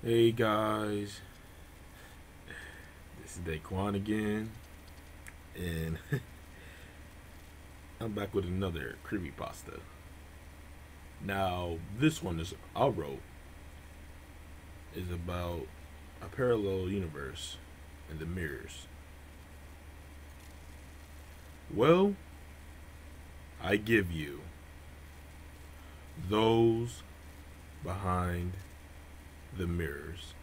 Hey guys, this is Daquan again, and I'm back with another creepypasta. Now, this one is I wrote is about a parallel universe and the mirrors. Well, I give you those behind the mirrors.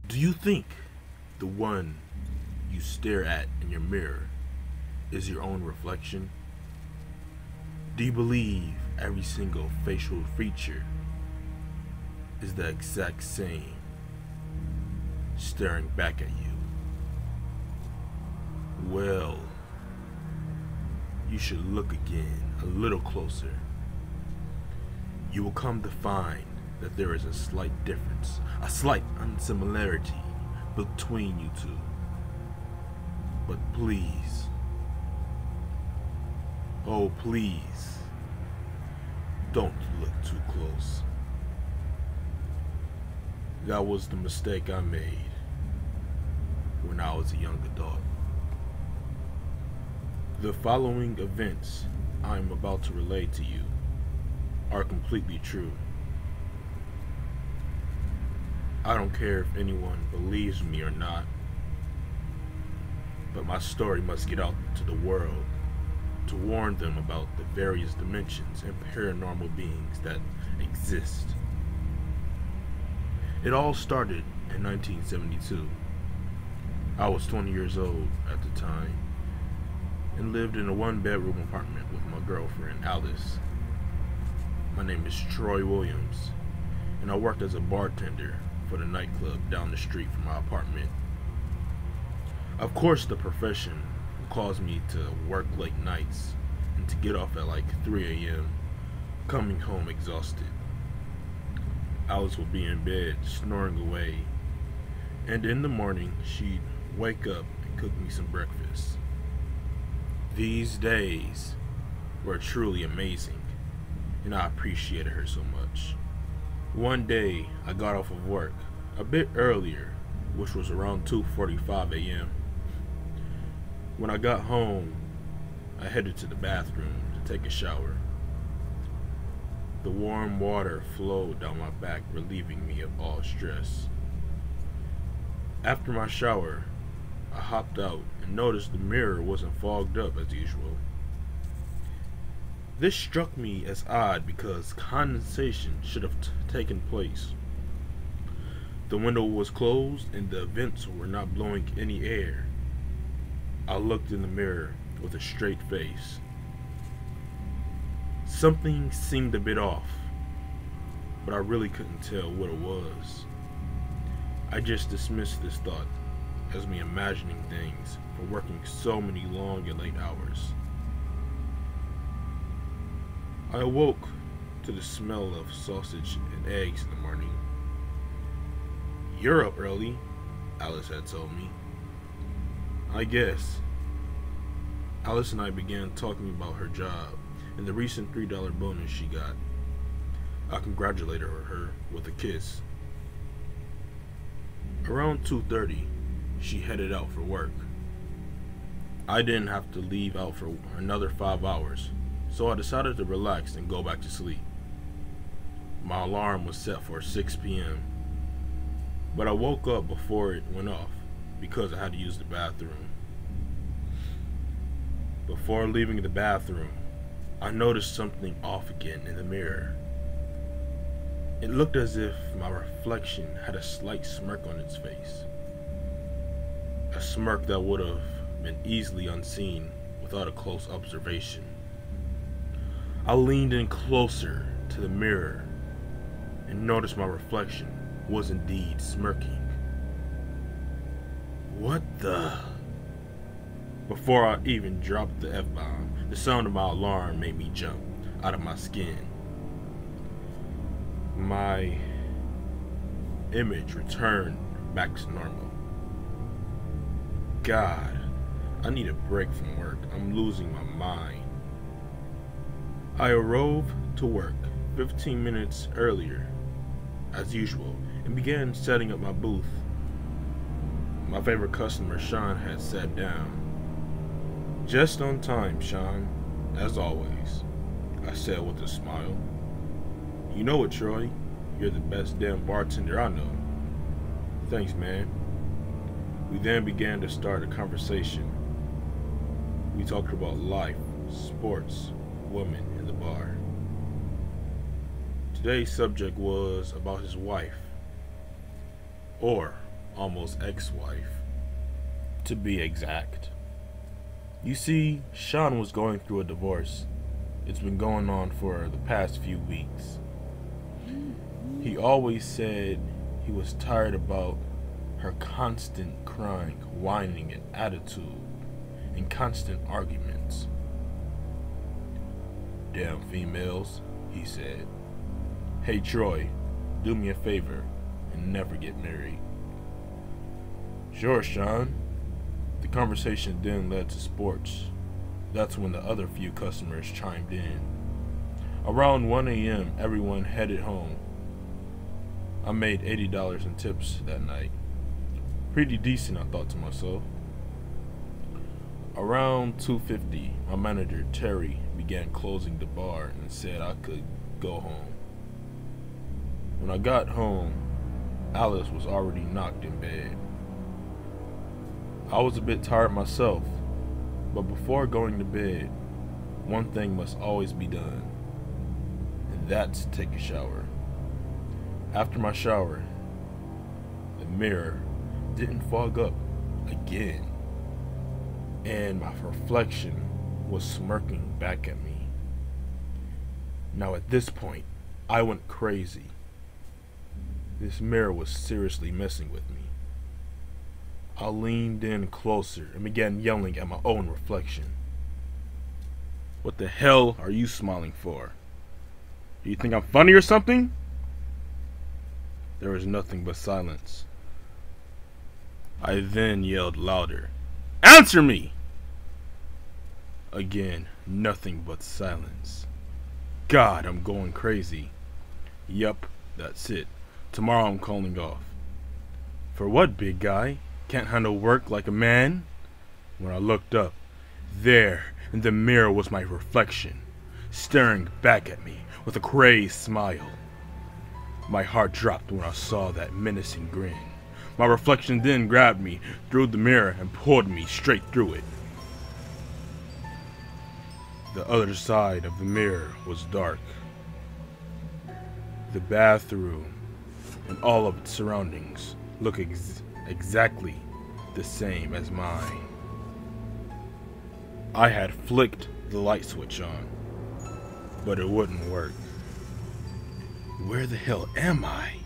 Do you think the one you stare at in your mirror is your own reflection? Do you believe every single facial feature is the exact same staring back at you? Well, you should look again a little closer. You will come to find that there is a slight difference, a slight unsimilarity between you two. But please, oh please, don't look too close. That was the mistake I made when I was a young adult. The following events I am about to relate to you are completely true. I don't care if anyone believes me or not, but my story must get out to the world to warn them about the various dimensions and paranormal beings that exist. It all started in 1972. I was 20 years old at the time and lived in a one-bedroom apartment with my girlfriend, Alice. My name is Troy Williams, and I worked as a bartender for the nightclub down the street from my apartment. Of course, the profession caused me to work late nights and to get off at like 3 a.m., coming home exhausted. Alice would be in bed, snoring away, and in the morning, she'd wake up and cook me some breakfast. These days were truly amazing, and I appreciated her so much. One day, I got off of work a bit earlier, which was around 2:45 a.m. When I got home, I headed to the bathroom to take a shower. The warm water flowed down my back, relieving me of all stress. After my shower, I hopped out and noticed the mirror wasn't fogged up as usual. This struck me as odd because condensation should have taken place. The window was closed and the vents were not blowing any air. I looked in the mirror with a straight face. Something seemed a bit off, but I really couldn't tell what it was. I just dismissed this thought as me imagining things for working so many long and late hours. I awoke to the smell of sausage and eggs in the morning. "You're up early," Alice had told me. I guess. Alice and I began talking about her job and the recent $3 bonus she got. I congratulated her with a kiss. Around 2:30, she headed out for work. I didn't have to leave out for another 5 hours, so I decided to relax and go back to sleep. My alarm was set for 6 p.m., but I woke up before it went off because I had to use the bathroom. Before leaving the bathroom, I noticed something off again in the mirror. It looked as if my reflection had a slight smirk on its face. A smirk that would have been easily unseen without a close observation. I leaned in closer to the mirror and noticed my reflection was indeed smirking. What the? Before I even dropped the F-bomb, the sound of my alarm made me jump out of my skin. My image returned back to normal. God, I need a break from work. I'm losing my mind. I arose to work 15 minutes earlier, as usual, and began setting up my booth. My favorite customer, Sean, had sat down. "Just on time, Sean, as always," I said with a smile. "You know it, Troy. You're the best damn bartender I know." "Thanks, man." We then began to start a conversation. We talked about life, sports, women, and the bar. Today's subject was about his wife, or almost ex-wife, to be exact. You see, Sean was going through a divorce. It's been going on for the past few weeks. He always said he was tired about her constant crying, whining, and attitude, and constant arguments. "Damn females," he said. "Hey Troy, do me a favor and never get married." "Sure, Sean." The conversation then led to sports. That's when the other few customers chimed in. Around 1 a.m., everyone headed home. I made $80 in tips that night. Pretty decent, I thought to myself. Around 2:50, my manager, Terry, began closing the bar and said I could go home. When I got home, Alice was already knocked in bed. I was a bit tired myself, but before going to bed, one thing must always be done, and that's to take a shower. After my shower, the mirror didn't fog up again, and my reflection was smirking back at me. Now at this point, I went crazy. This mirror was seriously messing with me. I leaned in closer and began yelling at my own reflection. "What the hell are you smiling for? Do you think I'm funny or something?" There was nothing but silence. I then yelled louder, "Answer me!" Again, nothing but silence. God, I'm going crazy. Yup, that's it. Tomorrow I'm calling off. For what, big guy? Can't handle work like a man? When I looked up, there in the mirror was my reflection, staring back at me with a crazed smile. My heart dropped when I saw that menacing grin. My reflection then grabbed me through the mirror and pulled me straight through it. The other side of the mirror was dark. The bathroom and all of its surroundings looked exactly the same as mine. I had flicked the light switch on, but it wouldn't work. Where the hell am I?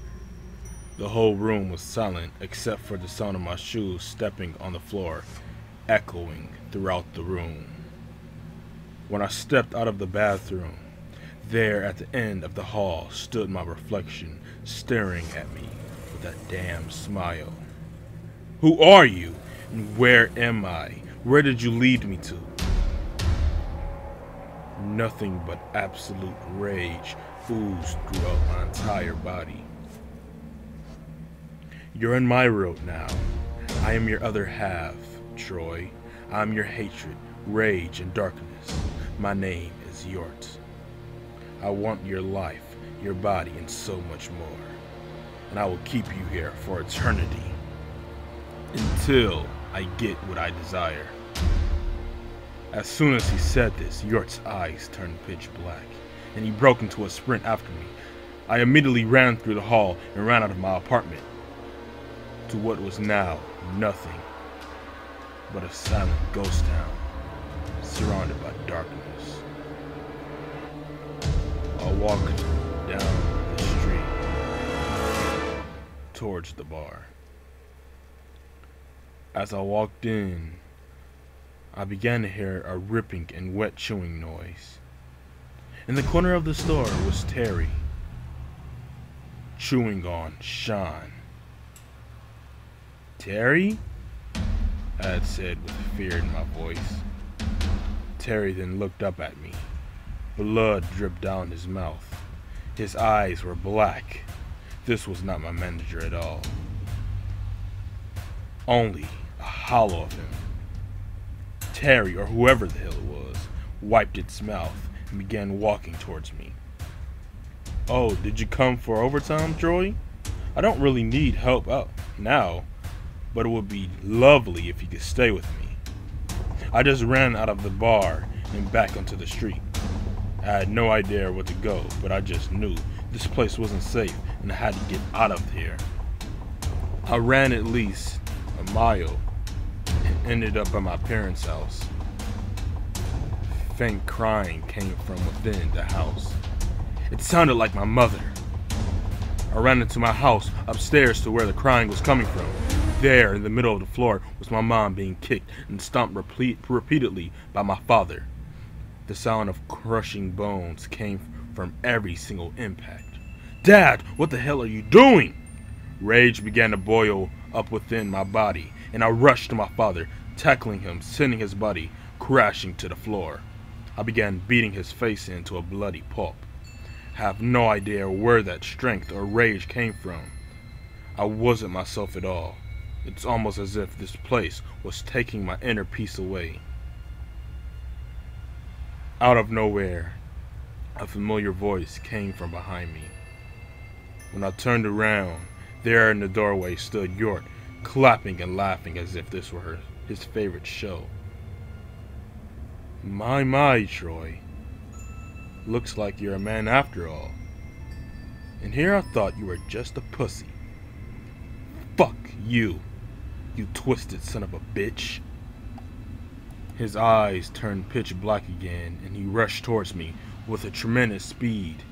The whole room was silent except for the sound of my shoes stepping on the floor, echoing throughout the room. When I stepped out of the bathroom, there at the end of the hall stood my reflection, staring at me with that damn smile. "Who are you? And where am I? Where did you lead me to?" Nothing but absolute rage oozed throughout my entire body. "You're in my road now. I am your other half, Troy. I'm your hatred, rage, and darkness. My name is Yort. I want your life, your body, and so much more. And I will keep you here for eternity. Until I get what I desire." As soon as he said this, Yort's eyes turned pitch black, and he broke into a sprint after me. I immediately ran through the hall and ran out of my apartment, to what was now nothing but a silent ghost town, surrounded by darkness. I walked down the street towards the bar. As I walked in, I began to hear a ripping and wet chewing noise. In the corner of the store was Terry, chewing on Sean. "Terry?" I had said with fear in my voice. Terry then looked up at me. Blood dripped down his mouth. His eyes were black. This was not my manager at all. Only a hollow of him. Terry, or whoever the hell it was, wiped its mouth and began walking towards me. "Oh, did you come for overtime, Troy? I don't really need help out now, but it would be lovely if you could stay with me." I just ran out of the bar and back onto the street. I had no idea where to go, but I just knew this place wasn't safe and I had to get out of here. I ran at least a mile and ended up at my parents' house. Faint crying came from within the house. It sounded like my mother. I ran into my house upstairs to where the crying was coming from. There, in the middle of the floor, was my mom being kicked and stomped repeatedly by my father. The sound of crushing bones came from every single impact. "Dad, what the hell are you doing?" Rage began to boil up within my body, and I rushed to my father, tackling him, sending his body crashing to the floor. I began beating his face into a bloody pulp. I have no idea where that strength or rage came from. I wasn't myself at all. It's almost as if this place was taking my inner peace away. Out of nowhere, a familiar voice came from behind me. When I turned around, there in the doorway stood York, clapping and laughing as if this were his favorite show. My, Troy. Looks like you're a man after all. And here I thought you were just a pussy. Fuck you, you twisted son of a bitch." His eyes turned pitch black again, and he rushed towards me with a tremendous speed.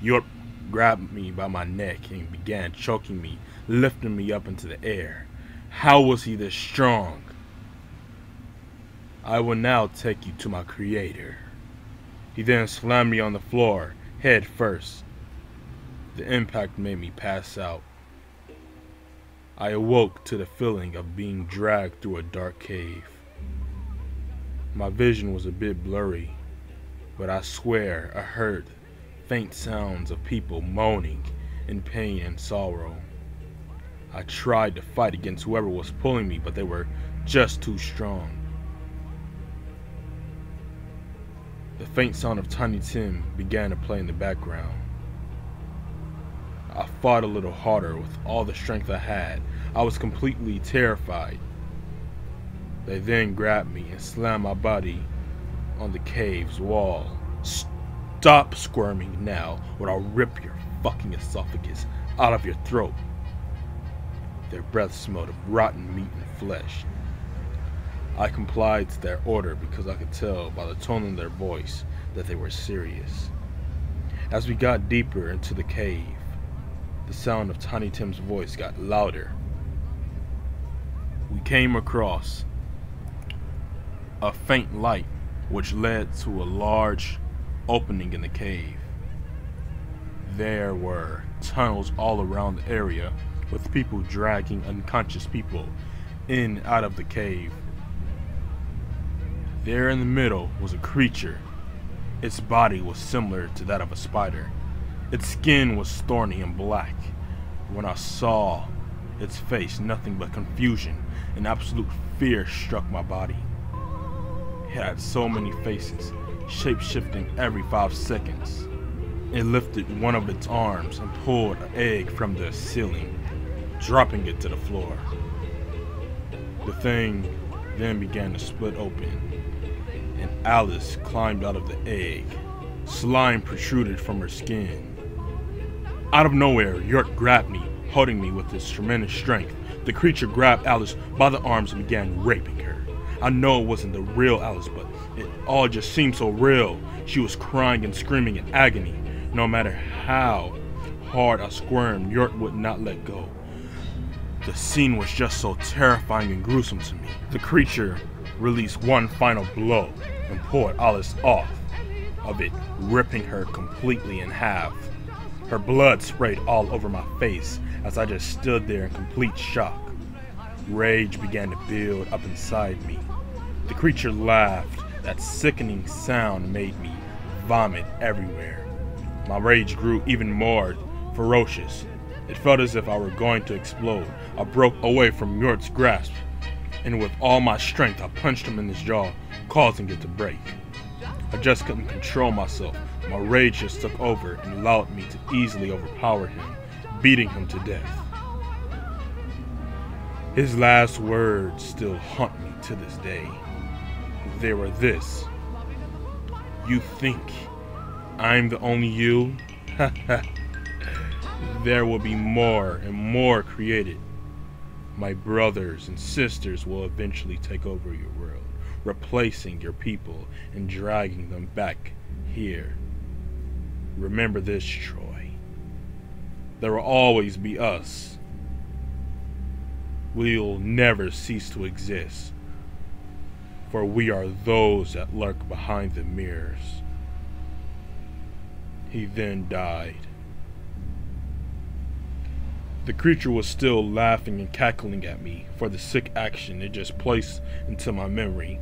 York grabbed me by my neck and began choking me, lifting me up into the air. How was he this strong? "I will now take you to my creator." He then slammed me on the floor, head first. The impact made me pass out. I awoke to the feeling of being dragged through a dark cave. My vision was a bit blurry, but I swear I heard faint sounds of people moaning in pain and sorrow. I tried to fight against whoever was pulling me, but they were just too strong. The faint sound of Tiny Tim began to play in the background. I fought a little harder with all the strength I had. I was completely terrified. They then grabbed me and slammed my body on the cave's wall. "Stop squirming now, or I'll rip your fucking esophagus out of your throat." Their breath smelled of rotten meat and flesh. I complied to their order because I could tell by the tone in their voice that they were serious. As we got deeper into the cave, the sound of Tiny Tim's voice got louder. We came across a faint light which led to a large opening in the cave. There were tunnels all around the area with people dragging unconscious people in and out of the cave. There in the middle was a creature. Its body was similar to that of a spider. Its skin was thorny and black. When I saw its face, nothing but confusion and absolute fear struck my body. It had so many faces, shape-shifting every 5 seconds. It lifted one of its arms and pulled an egg from the ceiling, dropping it to the floor. The thing then began to split open, and Alice climbed out of the egg. Slime protruded from her skin. Out of nowhere, York grabbed me, holding me with his tremendous strength. The creature grabbed Alice by the arms and began raping her. I know it wasn't the real Alice, but it all just seemed so real. She was crying and screaming in agony. No matter how hard I squirmed, York would not let go. The scene was just so terrifying and gruesome to me. The creature released one final blow and pulled Alice off of it, ripping her completely in half. Her blood sprayed all over my face as I just stood there in complete shock. Rage began to build up inside me. The creature laughed. That sickening sound made me vomit everywhere. My rage grew even more ferocious. It felt as if I were going to explode. I broke away from Yort's grasp, and with all my strength, I punched him in his jaw, causing it to break. I just couldn't control myself. My rage just took over and allowed me to easily overpower him, beating him to death. His last words still haunt me to this day. They were this: "You think I'm the only you? There will be more and more created. My brothers and sisters will eventually take over your world, replacing your people and dragging them back here. Remember this, Troy. There will always be us. We'll never cease to exist, for we are those that lurk behind the mirrors." He then died. The creature was still laughing and cackling at me for the sick action it just placed into my memory.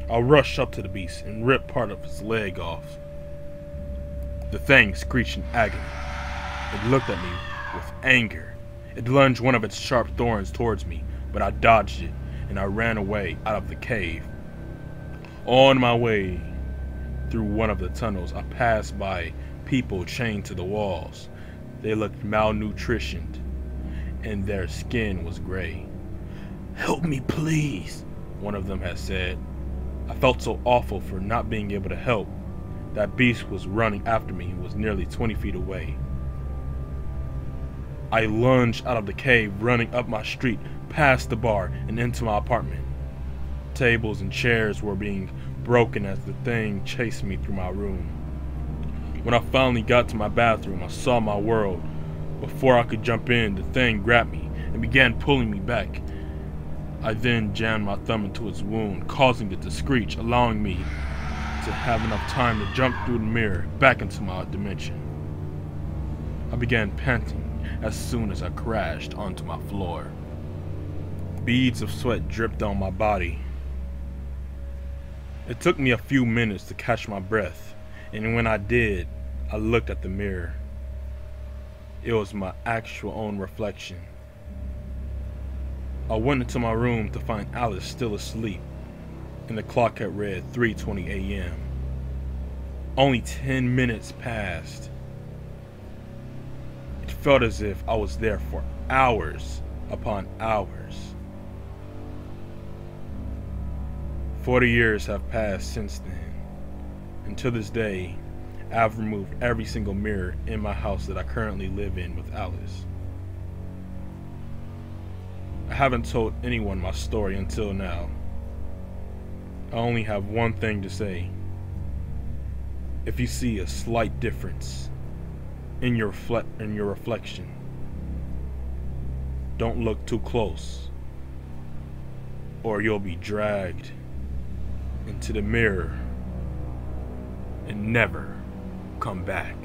I rushed up to the beast and ripped part of its leg off. The thing screeched in agony. It looked at me with anger. It lunged one of its sharp thorns towards me, but I dodged it and I ran away out of the cave. On my way through one of the tunnels, I passed by people chained to the walls. They looked malnutritioned, and their skin was gray. "Help me, please," one of them had said. I felt so awful for not being able to help. That beast was running after me and was nearly 20 feet away. I lunged out of the cave, running up my street, past the bar, and into my apartment. Tables and chairs were being broken as the thing chased me through my room. When I finally got to my bathroom, I saw my world. Before I could jump in, the thing grabbed me and began pulling me back. I then jammed my thumb into its wound, causing it to screech, allowing me to have enough time to jump through the mirror back into my dimension. I began panting as soon as I crashed onto my floor. Beads of sweat dripped on my body. It took me a few minutes to catch my breath, and when I did, I looked at the mirror. It was my actual own reflection. I went into my room to find Alice still asleep, and the clock had read 3:20 a.m. Only 10 minutes passed. It felt as if I was there for hours upon hours. 40 years have passed since then, and to this day, I've removed every single mirror in my house that I currently live in with Alice. I haven't told anyone my story until now. I only have one thing to say. If you see a slight difference in your reflection, don't look too close, or you'll be dragged into the mirror and never come back.